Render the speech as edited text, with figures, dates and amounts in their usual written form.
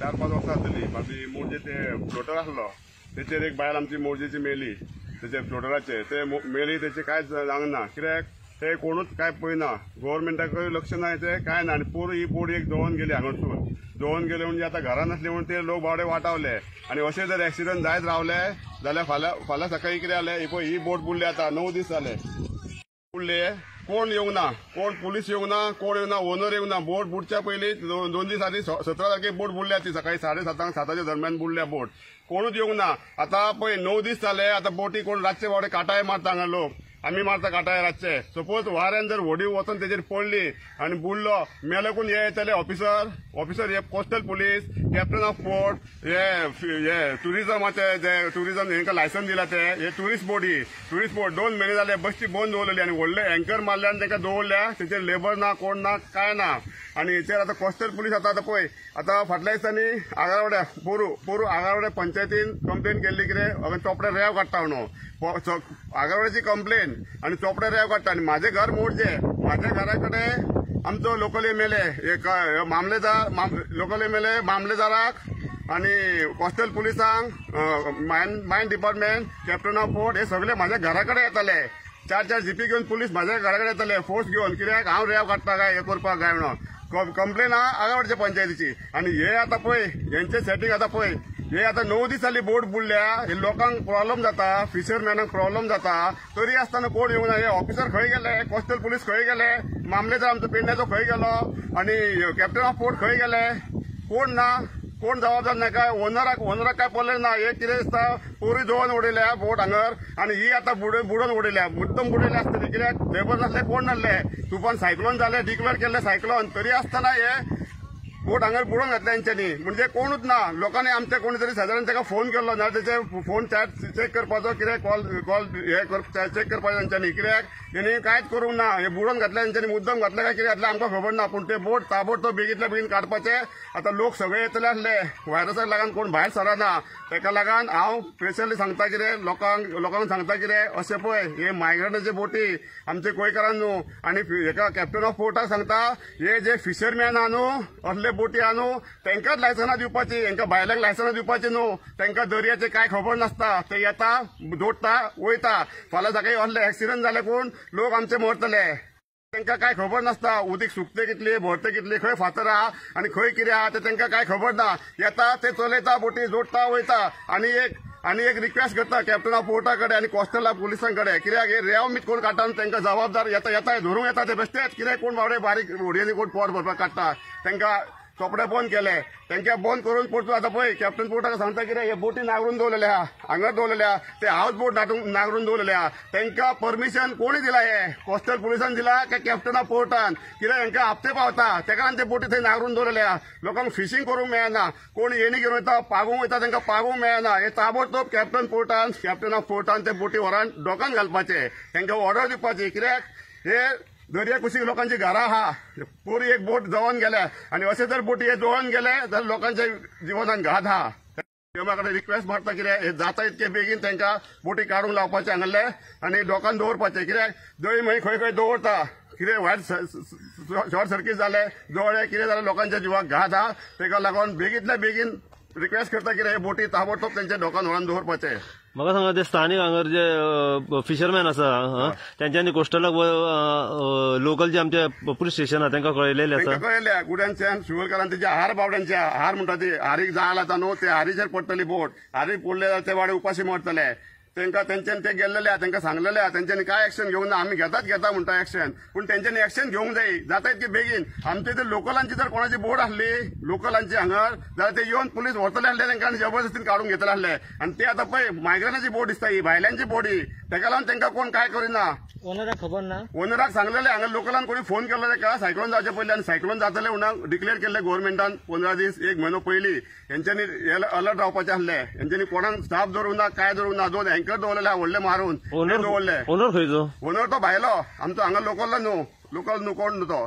4-5 वर्सां जातली म्हाजी मोरजे ते फ्लोटर आसलो तेचेर एक बायल आमची मोरजेची मेली तेचे फ्लोटराचे ते मेली तेचे कांयच जावंक कित्याक ते कोणूच काय पळयना गव्हर्मेंटाकय लक्ष ना ते काय ना आनी पुरो ही बोट एक जळोवन गेली हांगासून जळोवन गेले म्हणजे आता घरान नासले म्हणून ते लोक बावडे वाटावले आणि अशें जर एक्सिडंट जायत रावले जाल्यार फाल्यां सकाळी कितें जालें ही बोट बुडली आता 9 दीस जाले बुडले कोण येवंक ना कोण पुलीस येवंक ना कोण येवंक ना ओनर येवंक ना बोट बुडच्या पयलीं 2 दीस आदी 17 तारखेक बोट बुडल्या ती सकाळी 7:30 दरम्यान बुडल्या बोट कोणूच येवंक ना आता पळय 9 दीस जाले आता बोटी कोण रातचे बावडे काटाय मारता हांगा लोक आम्ही मारता काटाय रातचे सपोज वाऱ्यान जर व्हडी वचून तेजेर पडली आनी बुडलो मेले कोण हे येतले ऑफिसर हे coastal police captain of port हे टुरिझमाचे जे टुरिझम हांकां लायसन्स दिला ते हे टुरिस्ट बोट 2 म्हयने जाले बसची बंद दवरलेली आनी व्हडले अँकर मारले आनी तांकां दवरल्या तेचेर लेबर ना कोण ना काय ना आनी हेचेर आता कोस्टल पुलीस आता पळय आता फाटल्या दिसांनी आगारवाड्या पोरू आगारवाड्या पंचायतीन कंप्लेन केल्ली कितें चोपडे रेंव काडटा म्हणून आगारवाड्याची कंप्लेन आनी चोपडे रेंव काडटा आनी म्हाजें घर मोडचें म्हाज्या घरा कडेन आमचो लोकल एमएलए एक मामलेदार लोकल एमएलए मामलेदाराक आनी कोस्टल पुलिसांक मायन डिपार्टमेंट कॅप्टन ऑफ पोर्ट हे सगळे म्हाज्या घरा कडेन येताले 4 जीपी घेवन पुलीस म्हाज्या घरा कडेन येताले फोर्स घेवन कित्याक हांव रेंव काडटा काय हे करपाक काय म्हणून कंप्लेन आहा आगारवाडच्या पंचायतीची आनी हे आता पळय हेंचे सेटींग आता पळय हे आता 9 दीस जाली बोट बुडल्या हे लोकांक प्रॉब्लेम जाता फिशरमॅनांक प्रॉब्लेम जाता तरी आसतना कोण येवंक ना हे ऑफिसर खंय गेले कोस्टल पुलीस खंय गेले मामलेदार आमचो पेडण्याचो खंय गेलो आनी कॅप्टन ऑफ पोर्ट खंय गेले कोण ना कोण जबाबदार नाही काय ओनराक काय पडले ना हे कितें दिसता पोरी जळोवन उडयल्या बोट हांगर आनी ही आता बुडोवन उडयल्या मुद्दम बुडयले आसतली कित्याक लेबर नासले कोण नासले तुफान सायक्लोन जाले डिक्लेअर केल्ले सायक्लोन तरी आसतना हे बोट हांगर बुडोवन घातले हेंच्यांनी म्हणजे कोणूच ना लोकांनी आमचे कोणी तरी सादारण ताका फोन केल्लो ना तेचे फोन चॅक करपाचो कितें कॉल हे चॅक करपाचो तेंच्यांनी कित्याक हेणी कांयच करूंक ना हे बुडोवन घातले हेंच्यांनी मुद्दम घातले काय कितें घातले आमकां खबर ना पूण ते बोट ताबडतोब बेगींतल्या बेगीन काडपाचे आता लोक सगळे येतले आसले व्हायरसाक लागून कोण भायर सरना ताका लागून हांव स्पेशली सांगता कितें लोकांक सांगता कितें अशें पळय हे मायग्रंटाचे बोटी आमचे गोंयकारांक न्हू आनी हेका कॅप्टन ऑफ पोर्टाक सांगता हे जे फिशरमॅन आहा न्हू असले बोटी आहा न्हू तांकांच लायसनां दिवपाची हांकां भायल्यांक लायसनां दिवपाची न्हू तांकां दर्याचे कांय खबर नासता ते येता जोडटा वयता फाल्यां सकाळी असले एक्सिडंट जाले कोण लोक आमचे मरतले तांकां काय खबर नासता उदीक सुकते कितली भरते कितली खंय फातर आहा आनी खंय कितें आहा ते तांकां काय खबर ना येता ते चलयता बोटी जोडटा वयता आनी एक रिक्वेस्ट करता कॅप्टन ऑफ पोर्टा कडेन आनी कोस्टल पुलिसां कडेन कित्याक हे रेंव मीत कोण काडटा तांकां जबाबदार येता धरूंक येता ते बेश्टेच कित्याक कोण बावडे बारीक व्हडयेनी कोण पोट भरपाक काडटा तांकां चोपडे बंद केले तांकां बंद करून परतून आता पळय कॅप्टन पोर्टाक सांगता कितें हे बोटी नांगरून दवरलेले आहा हांगर दवरलेल्या ते हावस बोट नांगरून दवरलेले आहा तांकां परमिशन कोणी दिला हे कोस्टल पुलिसान दिला काय कॅप्टन ऑफ पोर्टान कित्याक हांकां हप्ते पावता तेका लागून ते बोटी थंय नांगरून दवरलेले आहा लोकांक फिशींग करूंक मेळना कोण येणी घेवन वयता पागूंक वयता तांकां पागूंक मेळना हे ताबडतोब कॅप्टन ऑफ पोर्टान ते बोटी व्हरान डोकान घालपाचे तांकां ऑर्डर दिवपाची कित्याक हे दर्या कुशीक लोकांची घरां आहा पुरी एक बोट जळोवन गेल्या आनी अशे जर बोटी हे जळोवन गेले जाल्यार लोकांच्या जिवनान घात आहा म्हाका रिक्वेस्ट मारता कित्याक हे जाता इतके बेगीन तांकां बोटी काडूंक लावपाचे हांगले आनी डोकान दवरपाचे कित्याक जळी मागीर खंय खंय दवरता कितें वायट शॉर्ट सर्कीट जाले जळ्ळे कितें जाल्यार लोकांच्या जिवाक घात आहा ताका लागून बेगींतल्या बेगीन रिक्वेस्ट करता कितें हे बोटी ताबडतोब तेंच्या डोकान व्हरून दवरपाचे म्हाका सांगा ते स्थानीक हांगर जे फिशरमॅन आसा तेंच्यांनी कोस्टलाक लोकल जे आमचे पुलीस स्टेशन आहा तांकां कळयलेले आसा कळयल्या गुड्यांच्यान शिवलकारान तेजे हार बावड्यांचे हार म्हणटा ती हारीक जाळ आतां न्हू ते हारीचेर पडटली बोट हारीक पडले जाल्यार ते बावडे उपाशी मरतले तांकां तेंच्यांनी ते गेल्लेले आहा तांकां सांगलेले आहा तेंच्यांनी काय एक्शन घेवंक ना आमी घेता म्हणटा एक्शन पूण तेंच्यांनी एक्शन घेवंक जाय जाता इतके बेगीन आमचे जर लोकलांची जर कोणाची बोट आसली लोकलांची हांगर जाल्यार ते येवन पुलीस व्हरतले आसले तांकां आनी जबरदस्तीन काडूंक घेतले आसले आनी ते आतां पळय मायग्रंटाची बोट दिसता ही भायल्यांची बोटी ताका लागून तांकां कोण काय करिना ओनराक खबर ना ओनराक सांगलेले हांगा लोकलान कोणी फोन केल्लो ताका सायक्लोन जावचे पयलीं आनी सायक्लोन जातले म्हणून डिक्लेअर केल्ले गव्हर्मेंटान 15 दीस 1 म्हयनो पयलीं हेंच्यांनी अलर्ट रावपाचे आसले हेंच्यांनी कोणाक स्टाफ दवरूंक ना काय दवरूंक ना 2 अँकर दवरलेले व्हडले मारून दवरले ओनर खंयचो ओनर तो भायलो आमचो हांगा लोकल न्हू कोण न्हू तो